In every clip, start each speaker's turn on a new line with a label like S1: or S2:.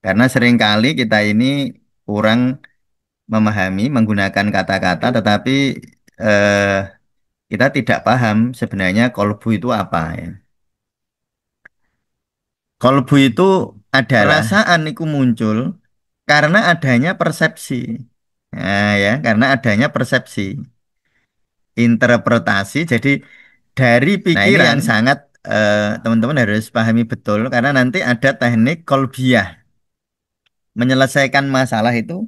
S1: Karena seringkali kita ini kurang memahami menggunakan kata-kata, tetapi eh, kita tidak paham sebenarnya kolbu itu apa ya. Kolbu itu adalah perasaan itu muncul karena adanya persepsi. Nah, ya, karena adanya persepsi, interpretasi. Jadi dari pikiran, nah, ini yang sangat teman-teman harus pahami betul karena nanti ada teknik kolbiah. Menyelesaikan masalah itu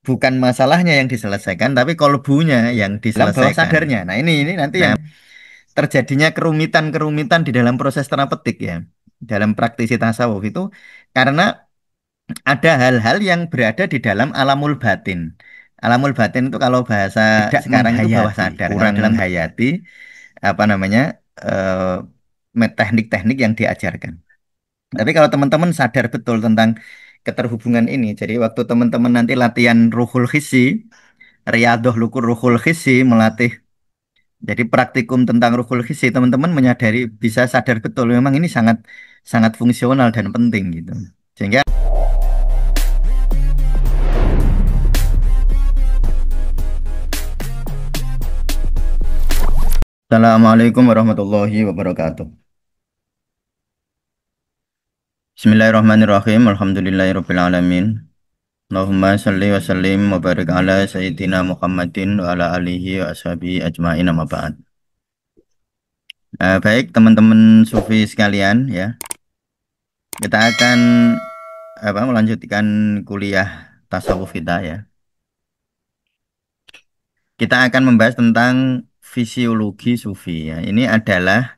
S1: bukan masalahnya yang diselesaikan, tapi kolbunya yang dalam bawah diselesaikan. Sadarnya. Nah, ini nanti yang terjadinya kerumitan-kerumitan di dalam proses terapeutik ya. Dalam praktisi tasawuf itu karena ada hal-hal yang berada di dalam alamul batin. Alamul batin itu kalau bahasa tidak sekarang itu bawah sadar, kurang dalam menghayati apa namanya teknik-teknik yang diajarkan. Tapi kalau teman-teman sadar betul tentang keterhubungan ini, jadi waktu teman-teman nanti latihan ruhul hissi, riadoh lukur ruhul hissi, melatih jadi praktikum tentang ruhul hissi, teman-teman menyadari bisa sadar betul memang ini sangat sangat fungsional dan penting gitu. Sehingga Assalamualaikum warahmatullahi wabarakatuh. Bismillahirrahmanirrahim. Alhamdulillahirabbil alamin. Allahumma shalli wa sallim wa barik ala sayyidina Muhammadin wa ala alihi wa ashabihi ajmain amma ba'd. Baik teman-teman sufi sekalian ya. Kita akan melanjutkan kuliah tasawuf kita ya. Kita akan membahas tentang fisiologi sufi ya. Ini adalah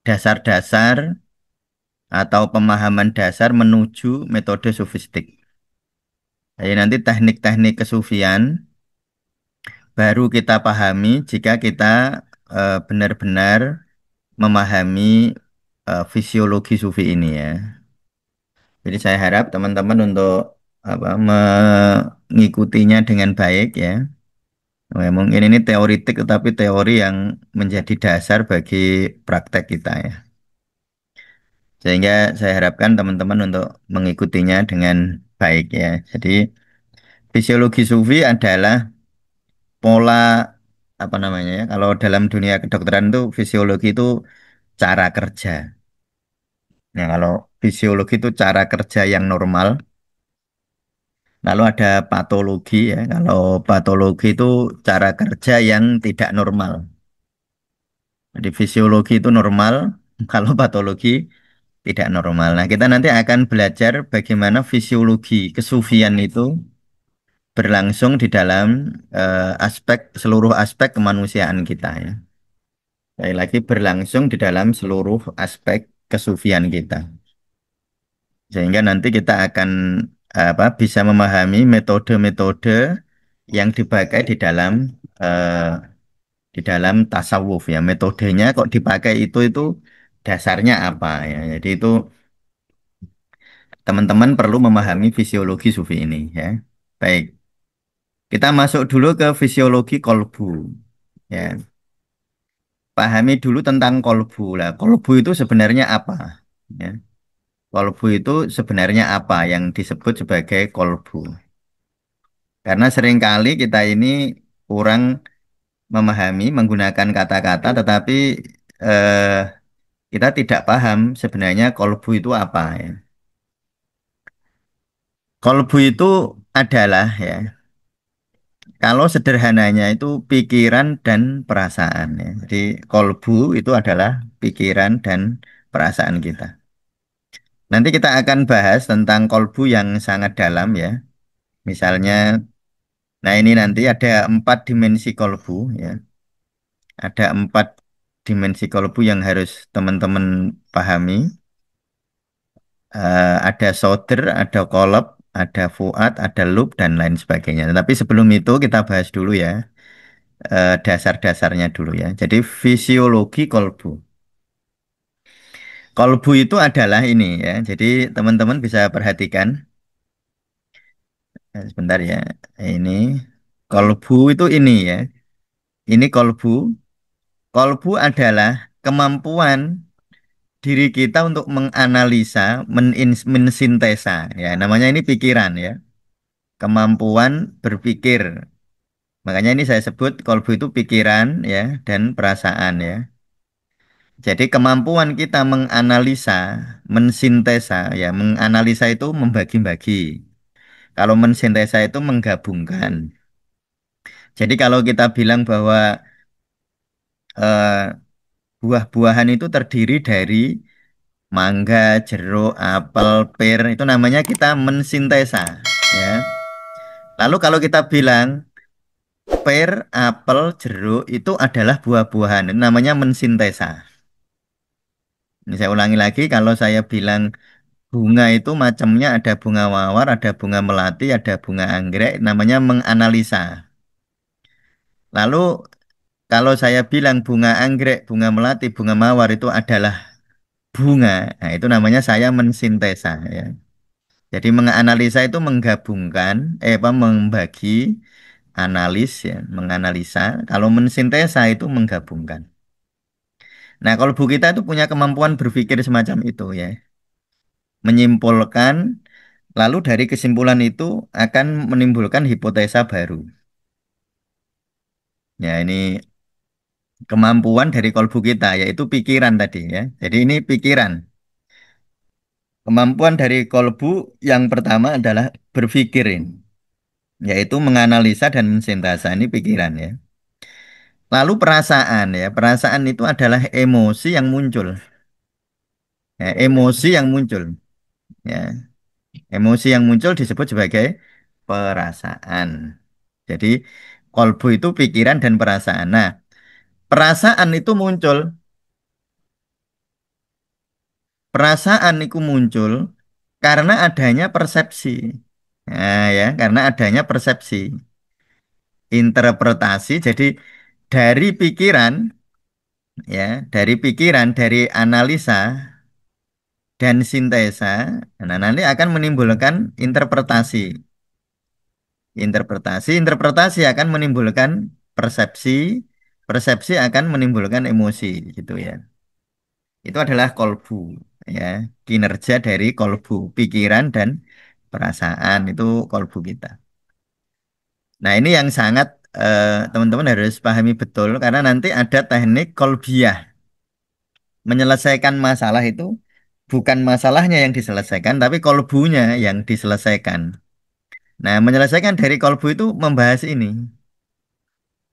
S1: dasar-dasar atau pemahaman dasar menuju metode sufistik. Jadi nanti teknik-teknik kesufian baru kita pahami jika kita benar-benar memahami fisiologi sufi ini ya. Jadi saya harap teman-teman untuk mengikutinya dengan baik ya. Nah, mungkin ini teoritik tetapi teori yang menjadi dasar bagi praktek kita ya. Sehingga saya harapkan teman-teman untuk mengikutinya dengan baik ya. Jadi fisiologi sufi adalah pola apa namanya ya, kalau dalam dunia kedokteran itu fisiologi itu cara kerja. Nah, kalau fisiologi itu cara kerja yang normal, lalu ada patologi ya. Kalau patologi itu cara kerja yang tidak normal. Jadi fisiologi itu normal, kalau patologi tidak normal. Nah, kita nanti akan belajar bagaimana fisiologi kesufian itu berlangsung di dalam seluruh aspek kemanusiaan kita ya. Sekali lagi berlangsung di dalam seluruh aspek kesufian kita. Sehingga nanti kita akan bisa memahami metode-metode yang dipakai eh, di dalam tasawuf ya. Metodenya kok dipakai itu dasarnya apa ya. Jadi itu teman-teman perlu memahami fisiologi sufi ini ya. Baik, kita masuk dulu ke fisiologi kolbu ya. Pahami dulu tentang kolbu lah. Kolbu itu sebenarnya apa ya. Kolbu itu sebenarnya apa yang disebut sebagai kolbu? Karena seringkali kita ini kurang memahami menggunakan kata-kata, tetapi eh, kita tidak paham sebenarnya kolbu itu apa ya. Kolbu itu adalah ya, kalau sederhananya itu pikiran dan perasaan ya. Jadi kolbu itu adalah pikiran dan perasaan kita. Nanti kita akan bahas tentang kolbu yang sangat dalam ya. Misalnya, nah ini nanti ada 4 dimensi kolbu ya. Ada 4 dimensi kolbu yang harus teman-teman pahami. Ada soder, ada kolab, ada fuad, ada lub, dan lain sebagainya. Tapi sebelum itu kita bahas dulu ya, dasar-dasarnya dulu ya. Jadi fisiologi kolbu. Kolbu itu adalah ini ya. Jadi teman-teman bisa perhatikan. Sebentar ya. Ini kolbu itu ini ya. Ini kolbu. Kolbu adalah kemampuan diri kita untuk menganalisa, mensintesa, ya namanya ini pikiran ya, kemampuan berpikir. Makanya ini saya sebut kolbu itu pikiran ya dan perasaan ya. Jadi kemampuan kita menganalisa, mensintesa ya, menganalisa itu membagi-bagi. Kalau mensintesa itu menggabungkan. Jadi kalau kita bilang bahwa eh, buah-buahan itu terdiri dari mangga, jeruk, apel, pir, itu namanya kita mensintesa ya. Lalu kalau kita bilang pir, apel, jeruk itu adalah buah-buahan, itu namanya mensintesa. Ini saya ulangi lagi, kalau saya bilang bunga itu macamnya ada bunga mawar, ada bunga melati, ada bunga anggrek, namanya menganalisa. Lalu kalau saya bilang bunga anggrek, bunga melati, bunga mawar itu adalah bunga, nah itu namanya saya mensintesa ya. Jadi menganalisa itu menggabungkan, apa membagi, analis ya, menganalisa. Kalau mensintesa itu menggabungkan. Nah, kalau bu kita itu punya kemampuan berpikir semacam itu ya, menyimpulkan, lalu dari kesimpulan itu akan menimbulkan hipotesa baru. Ya, ini kemampuan dari kolbu kita, yaitu pikiran tadi ya. Jadi ini pikiran. Kemampuan dari kolbu yang pertama adalah berpikirin, yaitu menganalisa dan mensintesa ini pikiran ya. Lalu perasaan ya, perasaan itu adalah emosi yang muncul. Ya, emosi yang muncul. Ya, emosi yang muncul disebut sebagai perasaan. Jadi kolbu itu pikiran dan perasaan. Nah, perasaan itu muncul, perasaan itu muncul karena adanya persepsi. Nah, ya, karena adanya persepsi, interpretasi. Jadi dari pikiran, ya, dari pikiran, dari analisa dan sintesa, nah nanti akan menimbulkan interpretasi. Interpretasi akan menimbulkan persepsi, persepsi akan menimbulkan emosi, gitu ya. Itu adalah kolbu, ya, kinerja dari kolbu, pikiran dan perasaan itu kolbu kita. Nah, ini yang sangat teman-teman harus pahami betul karena nanti ada teknik kolbiah. Menyelesaikan masalah itu bukan masalahnya yang diselesaikan, tapi kolbunya yang diselesaikan. Nah, menyelesaikan dari kolbu itu membahas ini,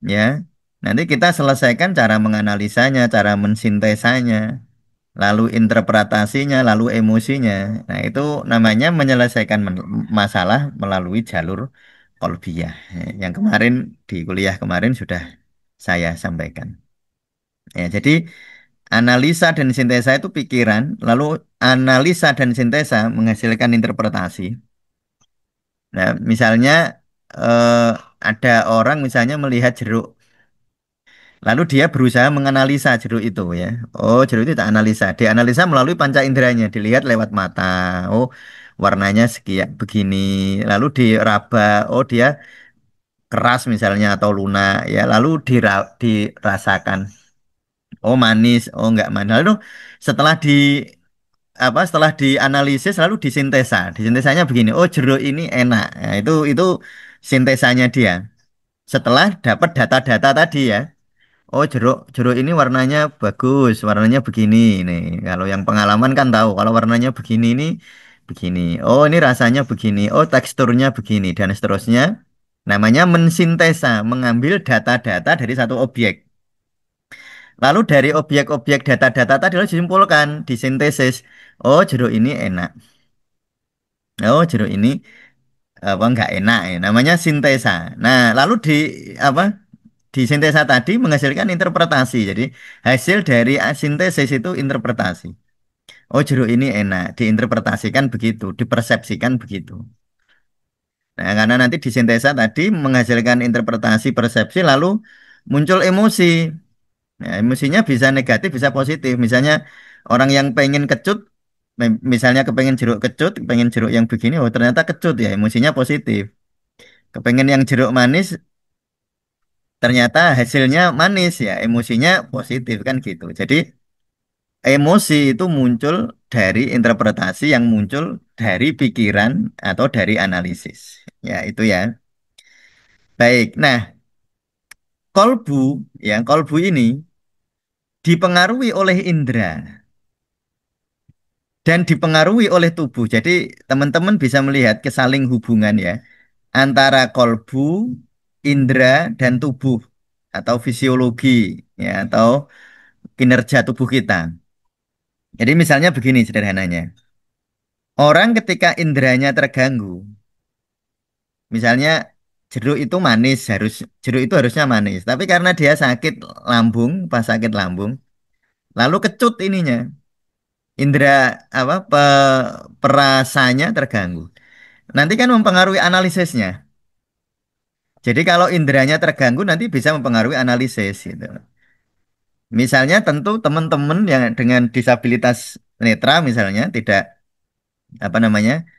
S1: ya. Nanti kita selesaikan cara menganalisanya, cara mensintesanya, lalu interpretasinya, lalu emosinya. Nah, itu namanya menyelesaikan masalah melalui jalur kolbiyah. Yang kemarin di kuliah kemarin sudah saya sampaikan. Ya, jadi analisa dan sintesa itu pikiran, lalu analisa dan sintesa menghasilkan interpretasi. Nah, misalnya eh, ada orang misalnya melihat jeruk, lalu dia berusaha menganalisa jeruk itu ya. Oh, jeruk itu tak analisa. Dianalisa melalui panca inderanya, dilihat lewat mata. Oh, warnanya sekian begini. Lalu diraba, oh dia keras misalnya atau lunak ya. Lalu dirasakan. Oh, manis. Oh, enggak manis. Lalu setelah setelah dianalisis lalu disintesa. Disintesanya begini. Oh, jeruk ini enak. Nah, itu sintesanya dia. Setelah dapat data-data tadi ya. Oh, jeruk jeruk ini warnanya bagus, warnanya begini nih. Kalau yang pengalaman kan tahu kalau warnanya begini ini begini. Oh, ini rasanya begini. Oh, teksturnya begini dan seterusnya. Namanya mensintesa, mengambil data-data dari satu objek. Lalu dari objek-objek data-data tadi lalu disimpulkan, disintesis. Oh, jeruk ini enak. Oh, jeruk ini apa enggak enak ya. Namanya sintesa. Nah, lalu apa? Di sintesa tadi menghasilkan interpretasi. Jadi hasil dari sintesis itu interpretasi. Oh, jeruk ini enak, diinterpretasikan begitu, dipersepsikan begitu. Nah, karena nanti di sintesa tadi menghasilkan interpretasi persepsi lalu muncul emosi. Nah, emosinya bisa negatif, bisa positif. Misalnya orang yang pengen kecut, misalnya kepengen jeruk kecut, pengen jeruk yang begini, oh ternyata kecut ya, emosinya positif. Kepengen yang jeruk manis, ternyata hasilnya manis ya, emosinya positif kan gitu. Jadi Emosi itu muncul dari interpretasi yang muncul dari pikiran atau dari analisis. Ya, itu ya. Baik. Nah, kolbu, ya, kolbu ini dipengaruhi oleh indera dan dipengaruhi oleh tubuh. Jadi, teman-teman bisa melihat kesaling hubungan ya antara kolbu, indera, dan tubuh atau fisiologi ya atau kinerja tubuh kita. Jadi misalnya begini sederhananya. Orang ketika inderanya terganggu, misalnya jeruk itu harusnya manis, tapi karena dia sakit lambung, pas sakit lambung, lalu kecut ininya, indera apa perasanya terganggu. Nanti kan mempengaruhi analisisnya. Jadi kalau inderanya terganggu nanti bisa mempengaruhi analisis gitu. Misalnya tentu teman-teman yang dengan disabilitas netra misalnya tidak apa namanya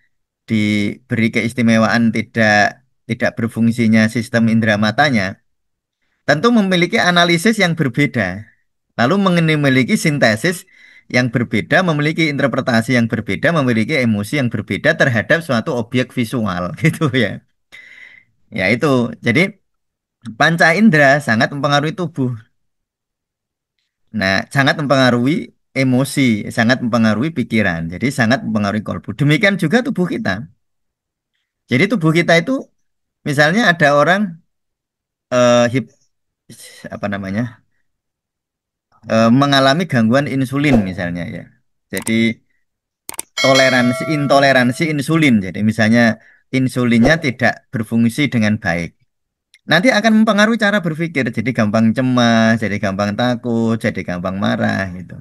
S1: diberi keistimewaan tidak berfungsinya sistem indera matanya, tentu memiliki analisis yang berbeda. Lalu memiliki sintesis yang berbeda, memiliki interpretasi yang berbeda, memiliki emosi yang berbeda terhadap suatu objek visual gitu ya. Ya itu. Jadi panca indera sangat mempengaruhi tubuh. Nah, sangat mempengaruhi emosi, sangat mempengaruhi pikiran. Jadi sangat mempengaruhi kolbu. Demikian juga tubuh kita. Jadi tubuh kita itu misalnya ada orang hip apa namanya mengalami gangguan insulin misalnya ya. Jadi intoleransi insulin. Jadi misalnya insulinnya tidak berfungsi dengan baik. Nanti akan mempengaruhi cara berpikir. Jadi gampang cemas, jadi gampang takut, jadi gampang marah gitu.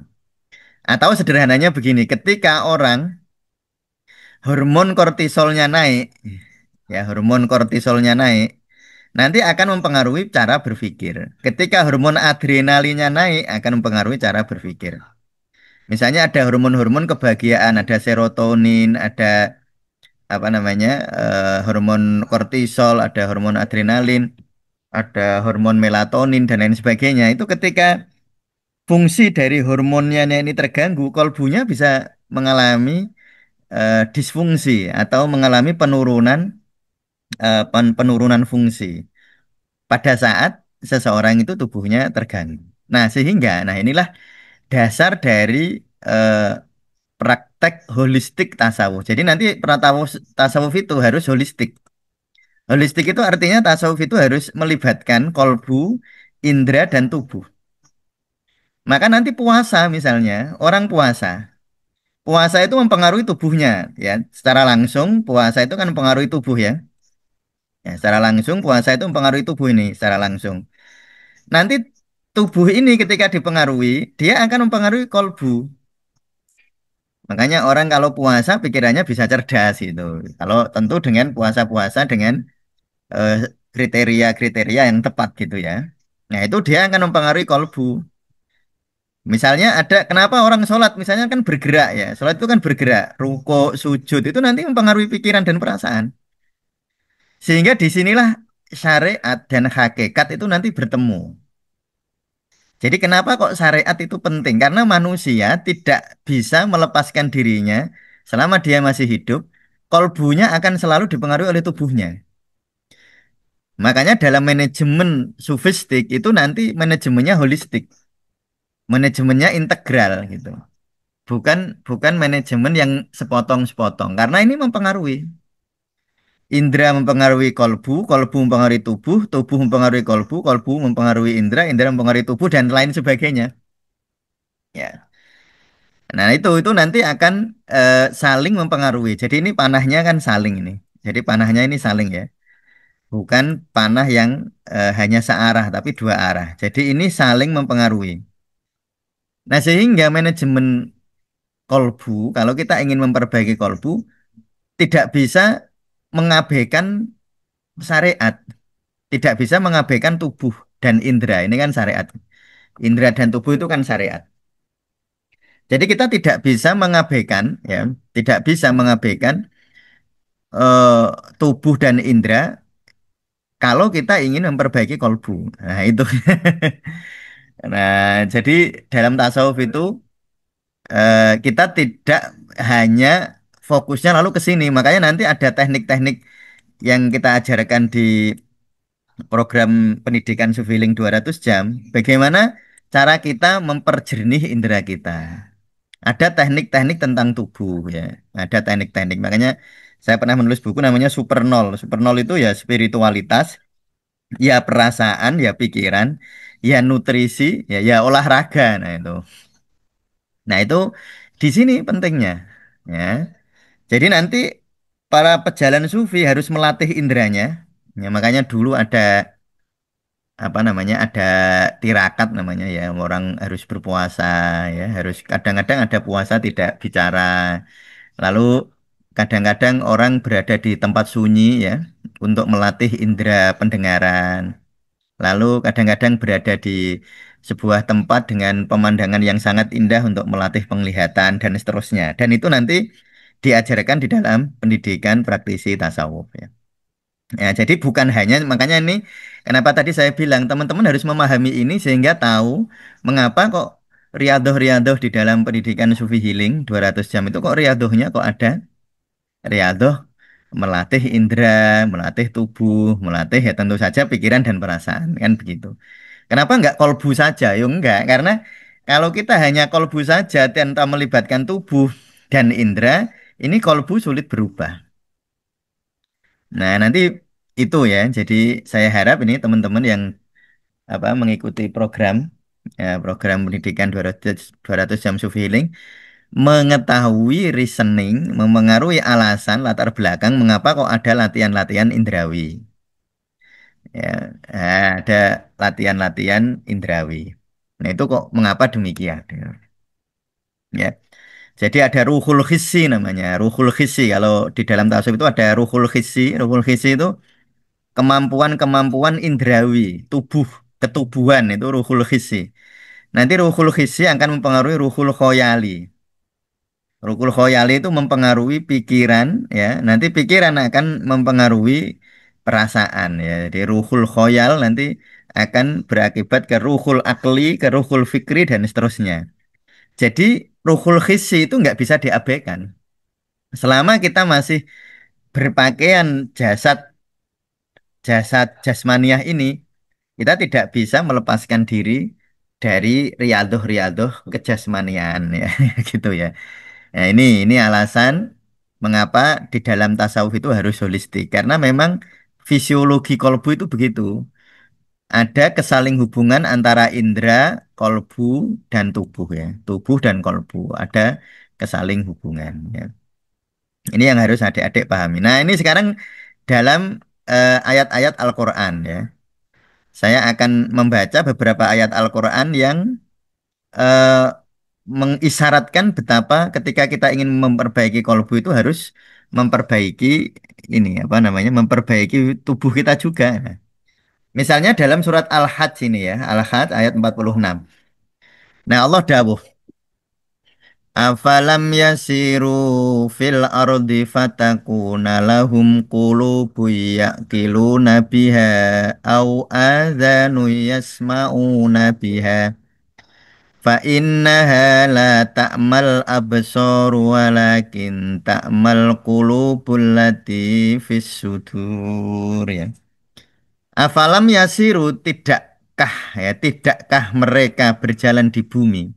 S1: Atau sederhananya begini, ketika orang hormon kortisolnya naik, ya hormon kortisolnya naik, nanti akan mempengaruhi cara berpikir. Ketika hormon adrenalinnya naik, akan mempengaruhi cara berpikir. Misalnya ada hormon-hormon kebahagiaan, ada serotonin, ada apa namanya hormon kortisol, ada hormon adrenalin, ada hormon melatonin dan lain sebagainya. Itu ketika fungsi dari hormonnya ini terganggu, kolbunya bisa mengalami disfungsi atau mengalami penurunan fungsi pada saat seseorang itu tubuhnya terganggu. Nah inilah dasar dari eh, praktek holistik tasawuf. Jadi nanti tasawuf itu harus holistik. Holistik itu artinya tasawuf itu harus melibatkan kolbu, indera, dan tubuh. Maka nanti puasa misalnya, orang puasa. Puasa itu mempengaruhi tubuhnya ya. Secara langsung puasa itu kan mempengaruhi tubuh ya. Ya, secara langsung puasa itu mempengaruhi tubuh ini secara langsung. Nanti tubuh ini ketika dipengaruhi, dia akan mempengaruhi kolbu. Makanya orang kalau puasa pikirannya bisa cerdas gitu. Kalau tentu dengan puasa-puasa dengan eh, kriteria-kriteria yang tepat gitu ya. Nah itu dia akan mempengaruhi kolbu. Misalnya ada kenapa orang sholat misalnya kan bergerak ya. Sholat itu kan bergerak, ruko, sujud itu nanti mempengaruhi pikiran dan perasaan. Sehingga disinilah syariat dan hakikat itu nanti bertemu. Jadi kenapa kok syariat itu penting? Karena manusia tidak bisa melepaskan dirinya selama dia masih hidup. Kolbunya akan selalu dipengaruhi oleh tubuhnya. Makanya dalam manajemen sufistik itu nanti manajemennya holistik, manajemennya integral gitu. Bukan bukan manajemen yang sepotong-sepotong. Karena ini mempengaruhi. Indra mempengaruhi kolbu, kolbu mempengaruhi tubuh, tubuh mempengaruhi kolbu, kolbu mempengaruhi indra, indra mempengaruhi tubuh dan lain sebagainya. Ya. Nah, itu nanti akan saling mempengaruhi. Jadi ini panahnya kan saling ini. Jadi panahnya ini saling ya. Bukan panah yang hanya searah tapi dua arah. Jadi ini saling mempengaruhi. Nah, sehingga manajemen kolbu, kalau kita ingin memperbaiki kolbu, tidak bisa mengabaikan syariat, tidak bisa mengabaikan tubuh dan indera. Ini kan syariat. Indera dan tubuh itu kan syariat. Jadi kita tidak bisa mengabaikan, ya, tidak bisa mengabaikan eh, tubuh dan indera kalau kita ingin memperbaiki kolbu. Nah, itu. Nah, jadi dalam tasawuf itu kita tidak hanya fokusnya lalu ke sini. Makanya nanti ada teknik-teknik yang kita ajarkan di program pendidikan Sufiling 200 jam. Bagaimana cara kita memperjernih indera kita. Ada teknik-teknik tentang tubuh ya. Ada teknik-teknik. Makanya saya pernah menulis buku namanya Supernol. Supernol itu ya spiritualitas, ya perasaan, ya pikiran, ya nutrisi, ya olahraga. Nah itu. Nah itu di sini pentingnya. Ya. Jadi nanti para pejalan sufi harus melatih inderanya. Ya, makanya dulu ada apa namanya ada tirakat namanya ya orang harus berpuasa ya harus kadang-kadang ada puasa tidak bicara lalu kadang-kadang orang berada di tempat sunyi ya untuk melatih indera pendengaran lalu kadang-kadang berada di sebuah tempat dengan pemandangan yang sangat indah untuk melatih penglihatan dan seterusnya dan itu nanti diajarkan di dalam pendidikan praktisi tasawuf ya. Ya, jadi bukan hanya makanya ini kenapa tadi saya bilang teman-teman harus memahami ini sehingga tahu mengapa kok riadoh-riadoh di dalam pendidikan Sufi Healing 200 jam itu kok riadohnya kok ada riadoh melatih indera, melatih tubuh, melatih ya tentu saja pikiran dan perasaan kan begitu. Kenapa nggak kolbu saja? Yo enggak, karena kalau kita hanya kolbu saja tanpa melibatkan tubuh dan indera, ini kolbu sulit berubah. Nah, nanti itu ya. Jadi saya harap ini teman-teman yang apa mengikuti program program pendidikan 200 jam Sufi Healing mengetahui reasoning, memengaruhi alasan latar belakang mengapa kok ada latihan-latihan indrawi. Ya, ada latihan-latihan indrawi. Nah, itu kok mengapa demikian? Ya. Jadi ada ruhul hissi namanya. Ruhul hissi kalau di dalam tasawuf itu ada ruhul hissi. Ruhul hissi itu kemampuan-kemampuan indrawi, tubuh, ketubuhan itu ruhul hissi. Nanti ruhul hissi akan mempengaruhi ruhul khoyali. Ruhul khoyali itu mempengaruhi pikiran, ya. Nanti pikiran akan mempengaruhi perasaan, ya. Jadi ruhul khoyal nanti akan berakibat ke ruhul akli, ke ruhul fikri, dan seterusnya. Jadi ruhul hissi itu nggak bisa diabaikan. Selama kita masih berpakaian jasad jasad jasmaniah ini, kita tidak bisa melepaskan diri dari riadoh-riadoh kejasmanian ya, gitu ya. Nah, ini alasan mengapa di dalam tasawuf itu harus holistik karena memang fisiologi kolbu itu begitu. Ada kesaling hubungan antara indera, kolbu, dan tubuh ya. Tubuh dan kolbu ada kesaling hubungan ya. Ini yang harus adik-adik pahami. Nah, ini sekarang dalam ayat-ayat Al-Qur'an ya. Saya akan membaca beberapa ayat Al-Quran yang eh, mengisyaratkan betapa ketika kita ingin memperbaiki kolbu itu harus memperbaiki ini apa namanya memperbaiki tubuh kita juga. Nah, misalnya dalam surat Al-Hajj ini ya, Al-Hajj ayat 46. Nah, Allah dawuh, afalam yasiru fil ardi fatakuna lahum qulubu yaqiluna biha au adhanu yasma'una biha fa innaha la ta'mal absar walakin ta'mal qulubul lati fis sudur ya. Afalam yasiru tidakkah mereka berjalan di bumi?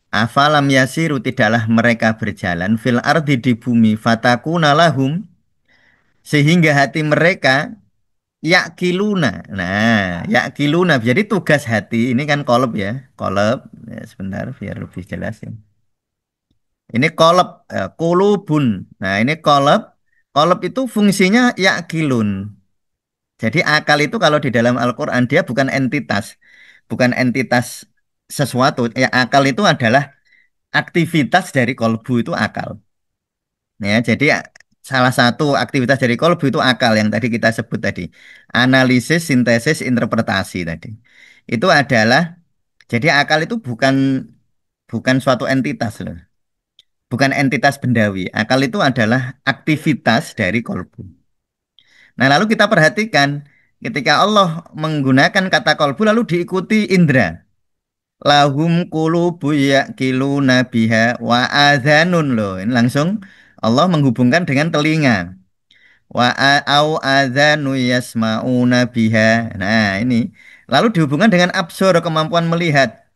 S1: Afalam yasiru tidaklah mereka berjalan fil ardi di bumi fatakuna lahum sehingga hati mereka yakiluna. Nah, yakiluna. Jadi tugas hati ini kan kolab ya. Kolab. Ya, sebentar biar lebih jelas ya. Ini kolab, kulubun. Nah, ini kolab. Kolab itu fungsinya yakilun. Jadi akal itu kalau di dalam Al-Quran dia bukan entitas. Bukan entitas sesuatu. Ya, akal itu adalah aktivitas dari kolbu itu akal. Ya, jadi salah satu aktivitas dari kolbu itu akal yang tadi kita sebut tadi. Analisis, sintesis, interpretasi tadi. Itu adalah, jadi akal itu bukan bukan suatu entitas loh. Bukan entitas bendawi. Akal itu adalah aktivitas dari kolbu. Nah, lalu kita perhatikan ketika Allah menggunakan kata kolbu lalu diikuti indera. Lahum qulubu yaqiluna biha wa adhanun loh. Ini langsung Allah menghubungkan dengan telinga. Au adzanu yasmauna biha. Nah, ini lalu dihubungkan dengan absor kemampuan melihat.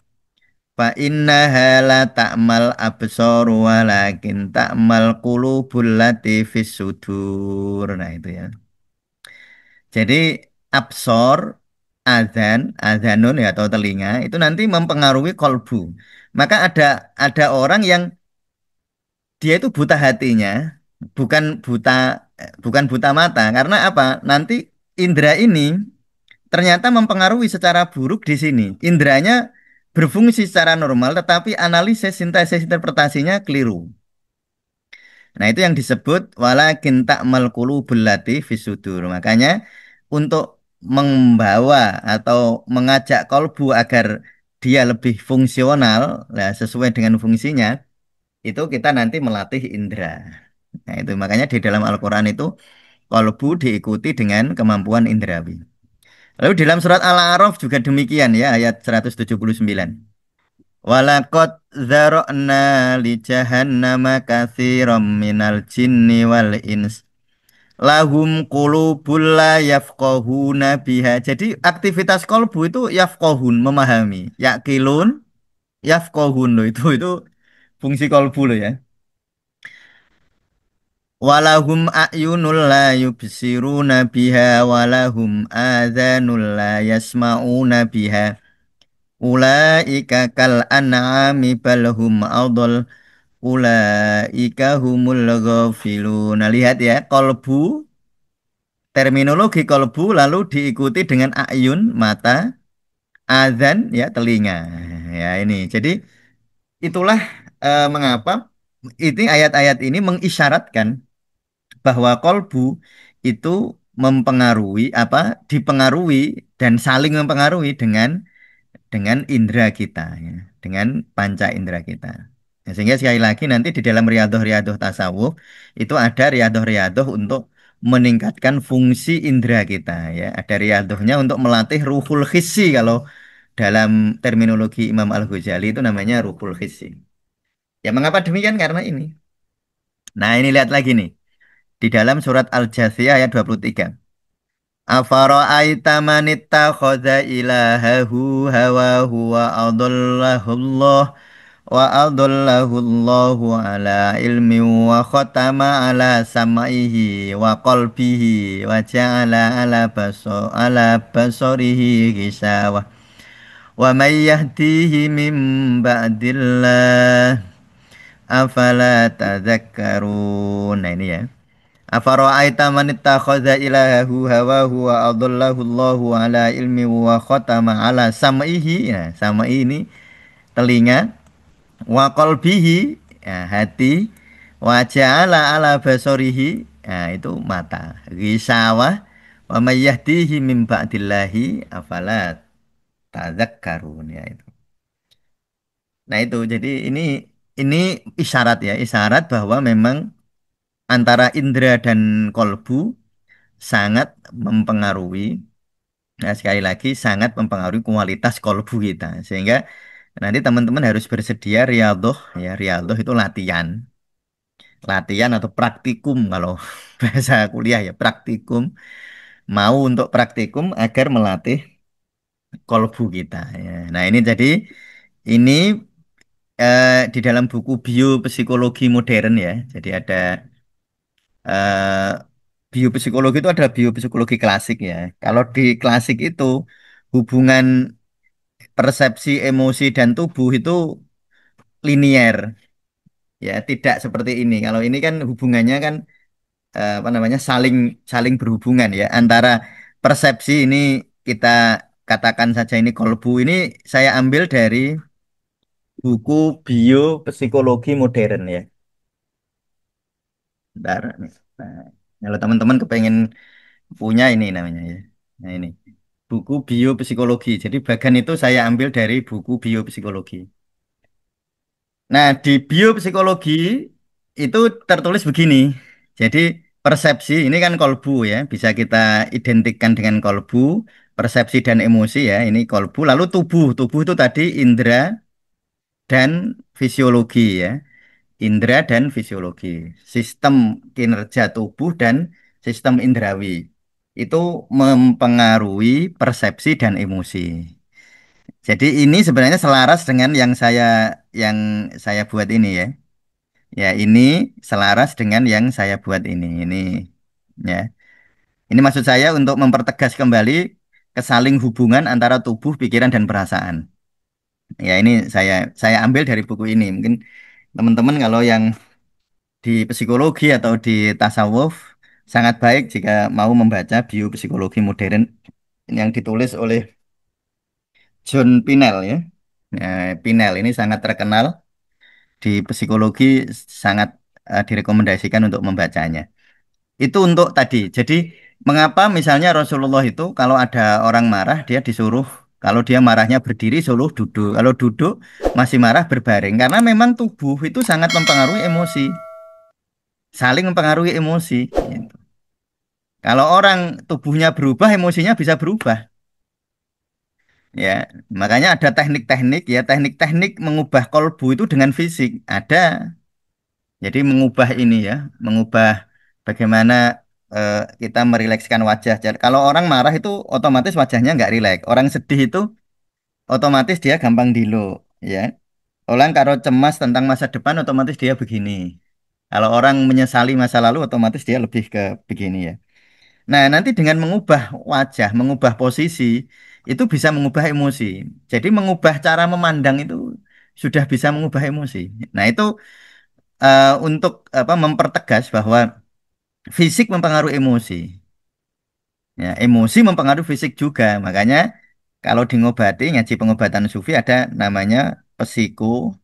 S1: Fa innaha la ta'mal absor walakin ta'mal qulubul lati fis sudur. Nah, itu ya. Jadi absor, adzanun ya atau telinga itu nanti mempengaruhi kolbu. Maka ada orang yang dia itu buta hatinya, bukan bukan buta mata. Karena apa? Nanti indera ini ternyata mempengaruhi secara buruk di sini. Indranya berfungsi secara normal, tetapi analisis, sintesis, interpretasinya keliru. Nah, itu yang disebut walakin ta'mal qulubul lati fisudur. Makanya untuk membawa atau mengajak kolbu agar dia lebih fungsional, nah, sesuai dengan fungsinya, itu kita nanti melatih indera. Nah, itu makanya di dalam Al-Qur'an itu kolbu diikuti dengan kemampuan indrawi. Lalu di dalam surat Al-A'raf juga demikian ya ayat 179. Walaqad dzara'na li jahannama katsiran minal jinni wal ins lahum qulubul la yafqahuna biha. Jadi aktivitas kolbu itu yafqahun memahami, yaqilun, yafqahun loh itu fungsi kolbu loh ya. Walahum a'yunul la yubsiruna biha walahum adhanul la yasma'una biha. Ulaika kal an'ami balhum adol. Ulaika humul ghafilun. Nah, lihat ya, kolbu, terminologi kolbu lalu diikuti dengan ayun, mata, azan, ya, telinga. Ya, ini. Jadi, itulah mengapa ini ayat-ayat ini mengisyaratkan bahwa kolbu itu mempengaruhi apa dipengaruhi dan saling mempengaruhi dengan indera kita ya, dengan panca indera kita. Ya, sehingga sekali lagi nanti di dalam riadoh-riadoh tasawuf itu ada riadoh-riadoh untuk meningkatkan fungsi indera kita ya. Ada riadohnya untuk melatih ruhul hissi kalau dalam terminologi Imam Al-Ghazali itu namanya ruhul hissi. Ya mengapa demikian? Karena ini. Nah, ini lihat lagi nih di dalam surat Al-Jathiyah ayat 23. Afara'aita man ittakhadha ilahahu hawahu wa adallahullahu ala ilmi wa khatama ala sam'ihi wa qalbihi wa ja'ala ala basarihi gisawah wa may yahdihi min ba'dillah afala tadhakkarun. Nah, ini ya. Afara'aita man ittakhadha ilahahu hawahu wa adallahu Allahu ala ilmi wa khatama ala sam'ihi. Nah, sam'i ini telinga, wa qalbihi ya, hati, wa ja'ala ala basarihi ya, itu mata. Gisawah wa may yahdihi min ba'dillahi afala tadzakkarun ya itu. Nah, itu jadi ini isyarat ya, isyarat bahwa memang antara indera dan kolbu sangat mempengaruhi, nah sekali lagi sangat mempengaruhi kualitas kolbu kita. Sehingga nanti teman-teman harus bersedia riadoh ya, riadoh itu latihan, latihan atau praktikum kalau bahasa kuliah ya praktikum. Mau untuk praktikum agar melatih kolbu kita ya. Nah, ini jadi ini di dalam buku biopsikologi modern ya. Jadi ada biopsikologi itu ada biopsikologi klasik ya. Kalau di klasik itu hubungan persepsi, emosi dan tubuh itu linier ya, tidak seperti ini. Kalau ini kan hubungannya kan apa namanya saling saling berhubungan ya antara persepsi ini kita katakan saja ini kolbu ini saya ambil dari buku biopsikologi modern ya. Bentar, nih. Nah, kalau teman-teman kepengen punya ini namanya ya. Nah, ini buku biopsikologi. Jadi bagian itu saya ambil dari buku biopsikologi. Nah, di biopsikologi itu tertulis begini. Jadi persepsi ini kan kolbu ya, bisa kita identikkan dengan kolbu. persepsi dan emosi ya, ini kolbu. Lalu tubuh, tubuh itu tadi indera dan fisiologi ya, indera dan fisiologi, sistem kinerja tubuh dan sistem indrawi itu mempengaruhi persepsi dan emosi. Jadi ini sebenarnya selaras dengan yang saya buat ini ya. Ya, ini selaras dengan yang saya buat ini. Ini ya. Ini maksud saya untuk mempertegas kembali kesaling hubungan antara tubuh, pikiran dan perasaan. Ya, ini saya ambil dari buku ini. Mungkin teman-teman kalau yang di psikologi atau di tasawuf sangat baik jika mau membaca biopsikologi modern yang ditulis oleh John Pinel ya. Nah, Pinel ini sangat terkenal di psikologi, sangat direkomendasikan untuk membacanya. Itu untuk tadi. Jadi mengapa misalnya Rasulullah itu kalau ada orang marah dia disuruh, kalau dia marahnya berdiri suruh duduk. Kalau duduk masih marah berbaring karena memang tubuh itu sangat mempengaruhi emosi, saling mempengaruhi emosi. Gitu. Kalau orang tubuhnya berubah, emosinya bisa berubah. Ya, makanya ada teknik-teknik ya, teknik-teknik mengubah kolbu itu dengan fisik ada. Jadi mengubah ini ya, mengubah bagaimana kita merilekskan wajah. Jadi, kalau orang marah itu otomatis wajahnya nggak rileks. Orang sedih itu otomatis dia gampang dilo, ya. Orang kalau cemas tentang masa depan otomatis dia begini. Kalau orang menyesali masa lalu otomatis dia lebih ke begini ya. Nah, nanti dengan mengubah wajah, mengubah posisi, itu bisa mengubah emosi. Jadi mengubah cara memandang itu sudah bisa mengubah emosi. Nah, itu untuk apa mempertegas bahwa fisik mempengaruhi emosi. Ya, emosi mempengaruhi fisik juga. Makanya kalau di ngobati, ngaji pengobatan sufi ada namanya psikosomatis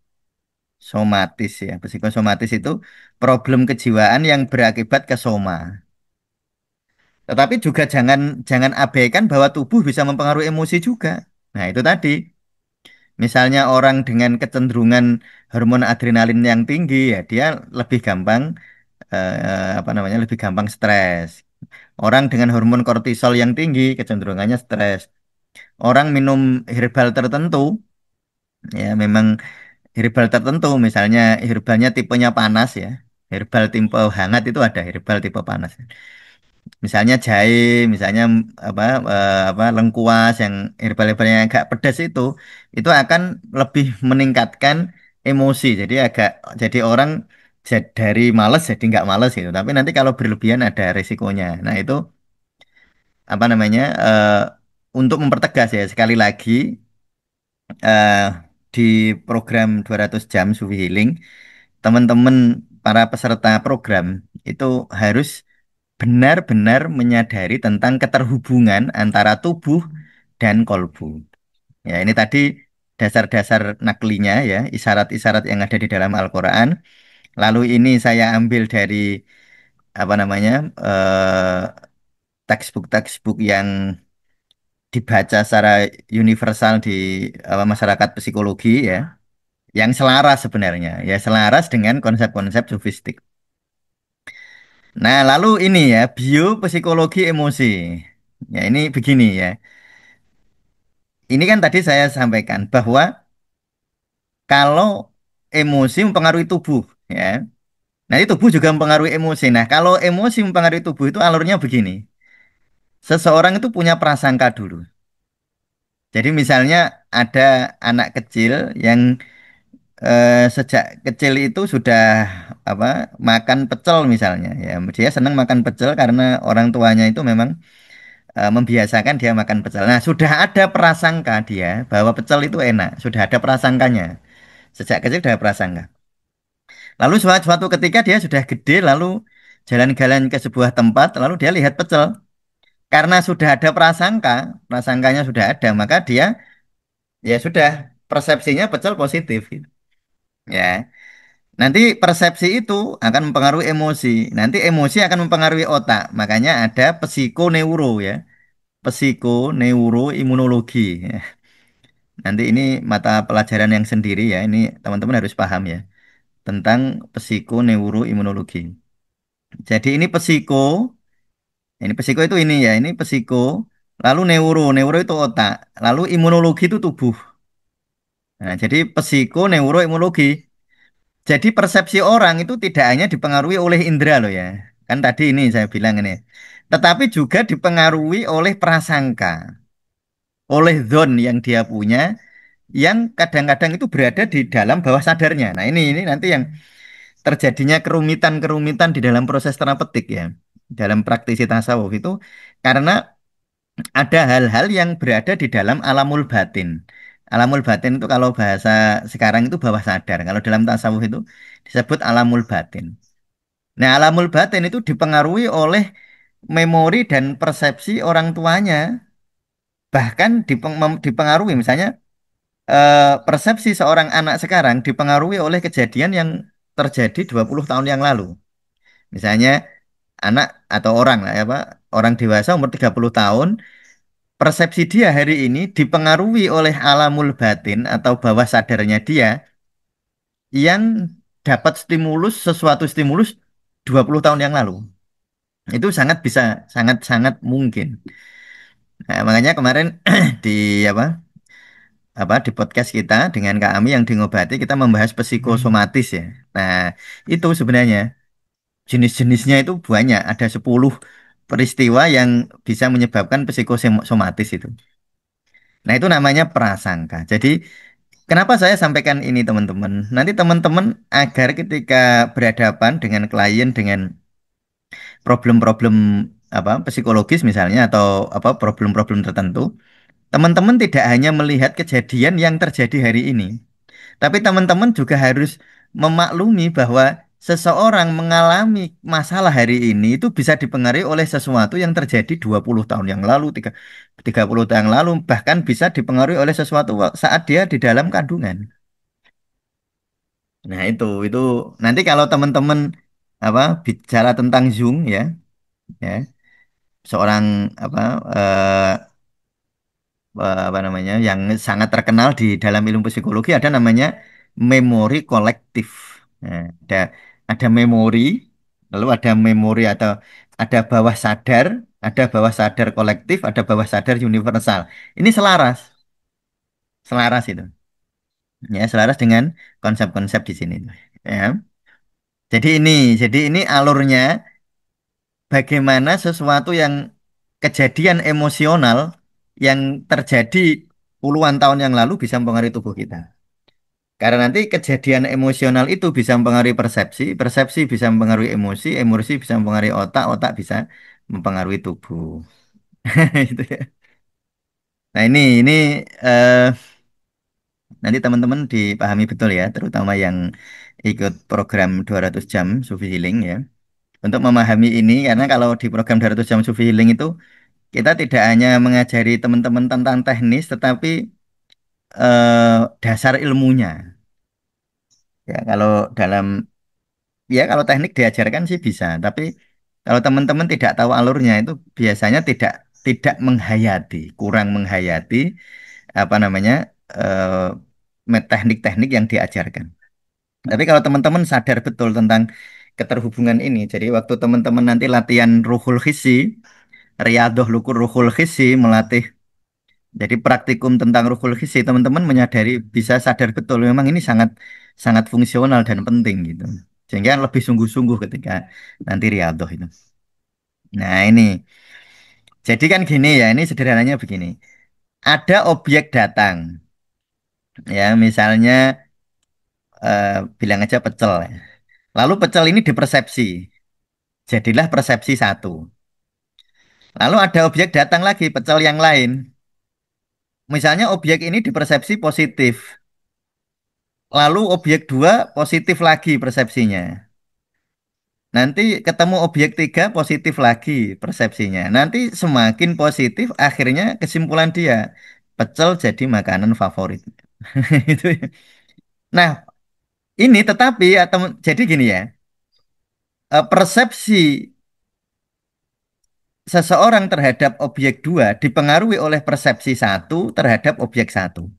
S1: ya. Psikosomatis itu problem kejiwaan yang berakibat ke soma. Tetapi juga jangan jangan abaikan bahwa tubuh bisa mempengaruhi emosi juga. Nah, itu tadi. Misalnya orang dengan kecenderungan hormon adrenalin yang tinggi ya dia lebih gampang apa namanya lebih gampang stres. Orang dengan hormon kortisol yang tinggi kecenderungannya stres. Orang minum herbal tertentu, ya memang herbal tertentu, misalnya herbalnya tipenya panas ya. Herbal tipe hangat itu ada herbal tipe panas. Misalnya jahe, misalnya apa apa lengkuas yang herbal-herbalnya agak pedas itu akan lebih meningkatkan emosi. Jadi orang dari malas jadi nggak malas gitu. Tapi nanti kalau berlebihan ada resikonya. Nah, itu apa namanya untuk mempertegas ya sekali lagi eh, di program 200 jam Sufi Healing teman-teman para peserta program itu harus benar-benar menyadari tentang keterhubungan antara tubuh dan kolbu. Ya, ini tadi dasar-dasar naklinya ya, isyarat-isyarat yang ada di dalam Al-Quran. Lalu ini saya ambil dari apa namanya textbook-textbook yang dibaca secara universal di masyarakat psikologi ya, yang selaras sebenarnya, ya selaras dengan konsep-konsep sofistik. Nah, lalu ini ya, biopsikologi emosi. Ya, ini begini ya. Ini kan tadi saya sampaikan bahwa kalau emosi mempengaruhi tubuh, ya. Nanti tubuh juga mempengaruhi emosi. Nah, kalau emosi mempengaruhi tubuh itu alurnya begini. Seseorang itu punya prasangka dulu. Jadi misalnya ada anak kecil yang sejak kecil itu sudah apa makan pecel misalnya ya dia senang makan pecel karena orang tuanya itu memang membiasakan dia makan pecel. Nah, sudah ada prasangka dia bahwa pecel itu enak, sudah ada prasangkanya. Sejak kecil sudah ada prasangka. Lalu suatu ketika dia sudah gede, lalu jalan-jalan ke sebuah tempat, lalu dia lihat pecel. Karena sudah ada prasangka, prasangkanya sudah ada, maka dia ya sudah persepsinya pecel positif gitu. Ya. Nanti persepsi itu akan mempengaruhi emosi. Nanti emosi akan mempengaruhi otak. Makanya ada psikoneuro ya. Psikoneuroimunologi. Ya. Nanti ini mata pelajaran yang sendiri ya. Ini teman-teman harus paham ya tentang psikoneuroimunologi. Jadi ini psiko itu ini ya. Ini psiko. Lalu neuro itu otak. Lalu imunologi itu tubuh. Nah, jadi psiko, neuro, imunologi. Jadi persepsi orang itu tidak hanya dipengaruhi oleh indera loh ya. Kan tadi ini saya bilang ini. Tetapi juga dipengaruhi oleh prasangka, oleh zon yang dia punya, yang kadang-kadang itu berada di dalam bawah sadarnya. Nah ini nanti yang terjadinya kerumitan-kerumitan di dalam proses terapeutik ya. Dalam praktisi tasawuf itu karena ada hal-hal yang berada di dalam alamul batin. Alamul batin itu kalau bahasa sekarang itu bawah sadar. Kalau dalam tasawuf itu disebut alamul batin. Nah, alamul batin itu dipengaruhi oleh memori dan persepsi orang tuanya. Bahkan dipengaruhi misalnya persepsi seorang anak sekarang dipengaruhi oleh kejadian yang terjadi 20 tahun yang lalu. Misalnya anak atau orang lah ya Pak, orang dewasa umur 30 tahun, persepsi dia hari ini dipengaruhi oleh alamul batin atau bawah sadarnya dia yang dapat stimulus sesuatu stimulus 20 tahun yang lalu. Itu sangat bisa sangat-sangat mungkin. Nah, makanya kemarin di apa di podcast kita dengan Kak Ami yang di Ngobati kita membahas psikosomatis ya. Nah, itu sebenarnya jenis-jenisnya itu banyak, ada 10 peristiwa yang bisa menyebabkan psikosomatis itu. Nah, itu namanya prasangka. Jadi, kenapa saya sampaikan ini teman-teman? Nanti teman-teman agar ketika berhadapan dengan klien dengan problem-problem psikologis misalnya atau problem-problem tertentu, teman-teman tidak hanya melihat kejadian yang terjadi hari ini, tapi teman-teman juga harus memaklumi bahwa seseorang mengalami masalah hari ini itu bisa dipengaruhi oleh sesuatu yang terjadi 20 tahun yang lalu, 30 tahun yang lalu, bahkan bisa dipengaruhi oleh sesuatu saat dia di dalam kandungan. Nah, itu nanti kalau teman-teman bicara tentang Jung ya, seorang apa apa namanya yang sangat terkenal di dalam ilmu psikologi ada namanya memori kolektif. Nah, ada memori, lalu ada memori atau ada bawah sadar kolektif, ada bawah sadar universal. Ini selaras, selaras itu. Ya, selaras dengan konsep-konsep di sini. Ya. Jadi ini, jadi ini alurnya bagaimana sesuatu yang kejadian emosional yang terjadi puluhan tahun yang lalu bisa mempengaruhi tubuh kita. Karena nanti kejadian emosional itu bisa mempengaruhi persepsi, persepsi bisa mempengaruhi emosi, emosi bisa mempengaruhi otak, otak bisa mempengaruhi tubuh. Itu ya. Nah ini eh, nanti teman-teman dipahami betul ya, terutama yang ikut program 200 jam Sufi Healing ya. Untuk memahami ini, karena kalau di program 200 jam Sufi Healing itu kita tidak hanya mengajari teman-teman tentang teknis, tetapi dasar ilmunya. Ya, kalau dalam kalau teknik diajarkan sih bisa, tapi kalau teman-teman tidak tahu alurnya itu biasanya tidak tidak menghayati, kurang menghayati apa namanya teknik-teknik yang diajarkan. Tapi kalau teman-teman sadar betul tentang keterhubungan ini, jadi waktu teman-teman nanti latihan Ruhul Hissi, Riyadhah Lukur Ruhul Hissi, melatih jadi praktikum tentang Ruhul Hissi, teman-teman menyadari bisa sadar betul memang ini sangat sangat fungsional dan penting gitu. Sehingga lebih sungguh-sungguh ketika nanti riyadhah itu. Nah, ini. Jadi kan gini ya, ini sederhananya begini. Ada objek datang, ya, misalnya bilang aja pecel ya. Lalu pecel ini dipersepsi, jadilah persepsi satu. Lalu ada objek datang lagi, pecel yang lain. Misalnya objek ini dipersepsi positif. Lalu objek dua positif lagi persepsinya. Nanti ketemu objek tiga positif lagi persepsinya. Nanti semakin positif akhirnya kesimpulan dia pecel jadi makanan favorit. Itu ya. Nah, ini tetapi atau jadi gini ya, persepsi seseorang terhadap objek dua dipengaruhi oleh persepsi satu terhadap objek satu.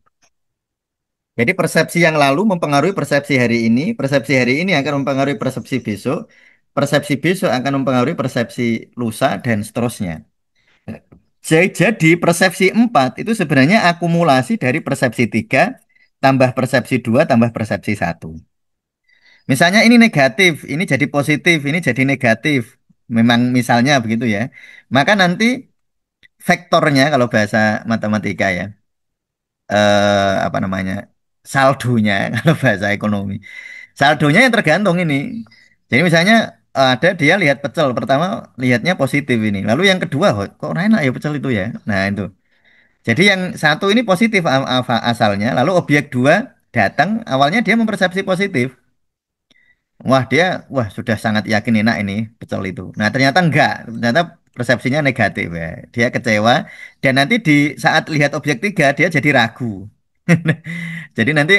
S1: Jadi persepsi yang lalu mempengaruhi persepsi hari ini akan mempengaruhi persepsi besok akan mempengaruhi persepsi lusa dan seterusnya. Jadi persepsi 4 itu sebenarnya akumulasi dari persepsi 3 tambah persepsi 2 tambah persepsi satu. Misalnya ini negatif, ini jadi positif, ini jadi negatif. Memang misalnya begitu ya. Maka nanti vektornya kalau bahasa matematika ya, apa namanya? Saldonya kalau bahasa ekonomi. Saldonya yang tergantung ini. Jadi misalnya ada dia lihat pecel pertama lihatnya positif ini. Lalu yang kedua, "Oh, kok enak ya pecel itu ya." Nah, itu. Jadi yang satu ini positif asalnya, lalu objek dua datang, awalnya dia mempersepsi positif. Wah sudah sangat yakin enak ini pecel itu. Nah ternyata enggak, ternyata persepsinya negatif ya. Dia kecewa dan nanti di saat lihat objek tiga dia jadi ragu. Jadi nanti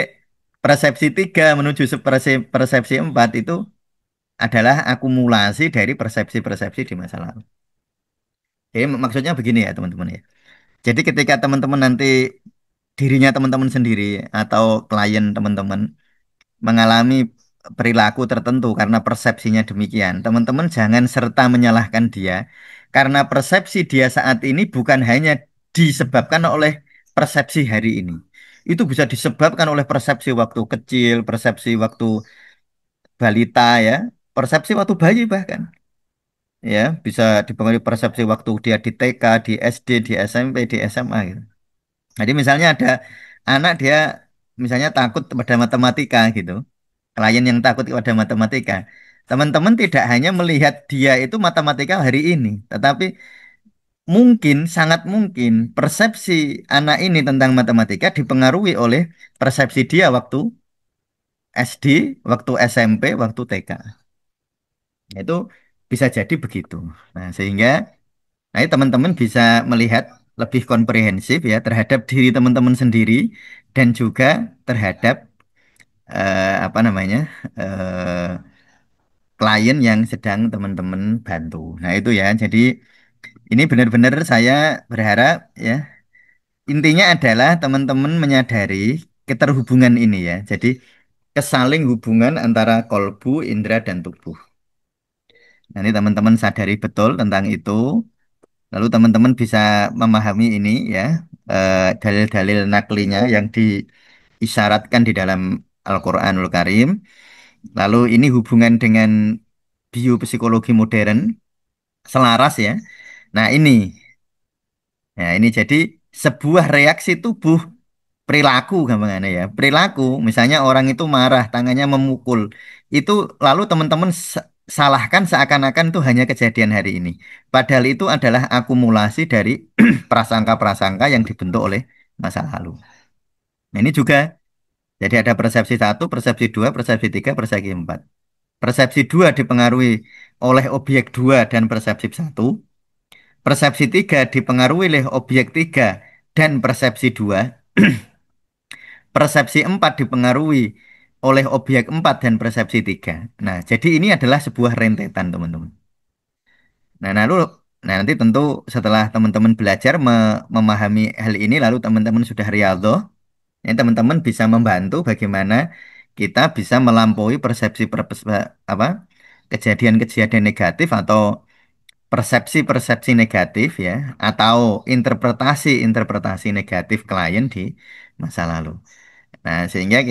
S1: persepsi tiga menuju persepsi empat itu adalah akumulasi dari persepsi-persepsi di masa lalu. Jadi maksudnya begini ya teman-teman ya. Jadi ketika teman-teman nanti dirinya teman-teman sendiri atau klien teman-teman mengalami perilaku tertentu karena persepsinya demikian. Teman-teman jangan serta menyalahkan dia karena persepsi dia saat ini bukan hanya disebabkan oleh persepsi hari ini. Itu bisa disebabkan oleh persepsi waktu kecil, persepsi waktu balita ya, persepsi waktu bayi bahkan. Ya, bisa dipengaruhi persepsi waktu dia di TK, di SD, di SMP, di SMA gitu. Jadi misalnya ada anak dia misalnya takut pada matematika gitu. Klien yang takut pada matematika. Teman-teman tidak hanya melihat dia itu matematika hari ini, tetapi mungkin, sangat mungkin persepsi anak ini tentang matematika dipengaruhi oleh persepsi dia waktu SD, waktu SMP, waktu TK. Itu bisa jadi begitu. Nah, sehingga teman-teman bisa melihat lebih komprehensif ya terhadap diri teman-teman sendiri dan juga terhadap apa namanya klien yang sedang teman-teman bantu. Nah, itu ya. Jadi ini benar-benar saya berharap ya intinya adalah teman-teman menyadari keterhubungan ini ya. Jadi kesaling hubungan antara kolbu, indera dan tubuh. Nanti teman-teman sadari betul tentang itu, lalu teman-teman bisa memahami ini ya dalil-dalil naklinya yang diisyaratkan di dalam Al-Qur'anul Karim. Lalu ini hubungan dengan biopsikologi modern selaras ya. Nah, ini jadi sebuah reaksi tubuh perilaku gampangannya ya. Perilaku, misalnya orang itu marah, tangannya memukul. Itu lalu teman-teman salahkan seakan-akan itu hanya kejadian hari ini. Padahal itu adalah akumulasi dari prasangka-prasangka yang dibentuk oleh masa lalu. Nah, ini juga jadi ada persepsi satu, persepsi dua, persepsi tiga, persepsi empat. Persepsi dua dipengaruhi oleh objek dua dan persepsi satu. Persepsi tiga dipengaruhi oleh objek tiga dan persepsi dua. Persepsi empat dipengaruhi oleh objek empat dan persepsi tiga. Nah, jadi ini adalah sebuah rentetan, teman-teman. Nah, nanti tentu setelah teman-teman belajar memahami hal ini, lalu teman-teman sudah riyadhah, ya, teman-teman bisa membantu bagaimana kita bisa melampaui apa kejadian-kejadian negatif atau persepsi-persepsi negatif ya atau interpretasi-interpretasi negatif klien di masa lalu. Nah, sehingga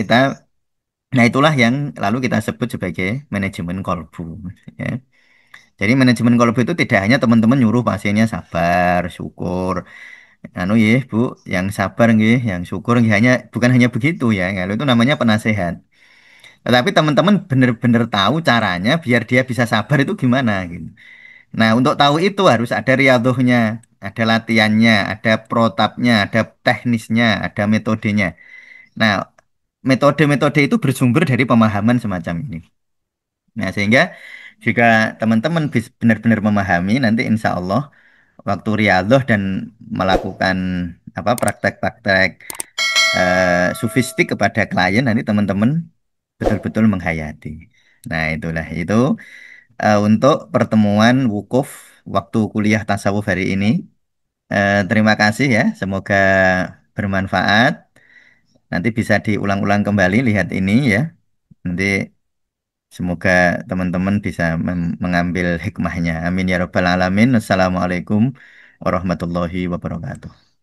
S1: nah itulah yang lalu kita sebut sebagai manajemen kolbu ya. Jadi manajemen kolbu itu tidak hanya teman-teman nyuruh pasiennya sabar, syukur, anu ya Bu, yang sabar nggih, yang syukur nggih, bukan hanya begitu ya. Kalau itu namanya penasehat. Tetapi teman-teman benar-benar tahu caranya biar dia bisa sabar itu gimana gitu. Nah, untuk tahu itu harus ada riadohnya, ada latihannya, ada protapnya, ada teknisnya, ada metodenya. Nah, metode-metode itu bersumber dari pemahaman semacam ini. Nah, sehingga jika teman-teman benar-benar memahami, nanti insya Allah waktu riadoh dan melakukan apa praktek-praktek sufistik kepada klien, nanti teman-teman betul-betul menghayati. Nah, itulah itu untuk pertemuan wukuf waktu kuliah tasawuf hari ini. Terima kasih ya, semoga bermanfaat. Nanti bisa diulang-ulang kembali lihat ini ya. Nanti semoga teman-teman bisa mengambil hikmahnya. Amin ya rabbal alamin. Assalamualaikum warahmatullahi wabarakatuh.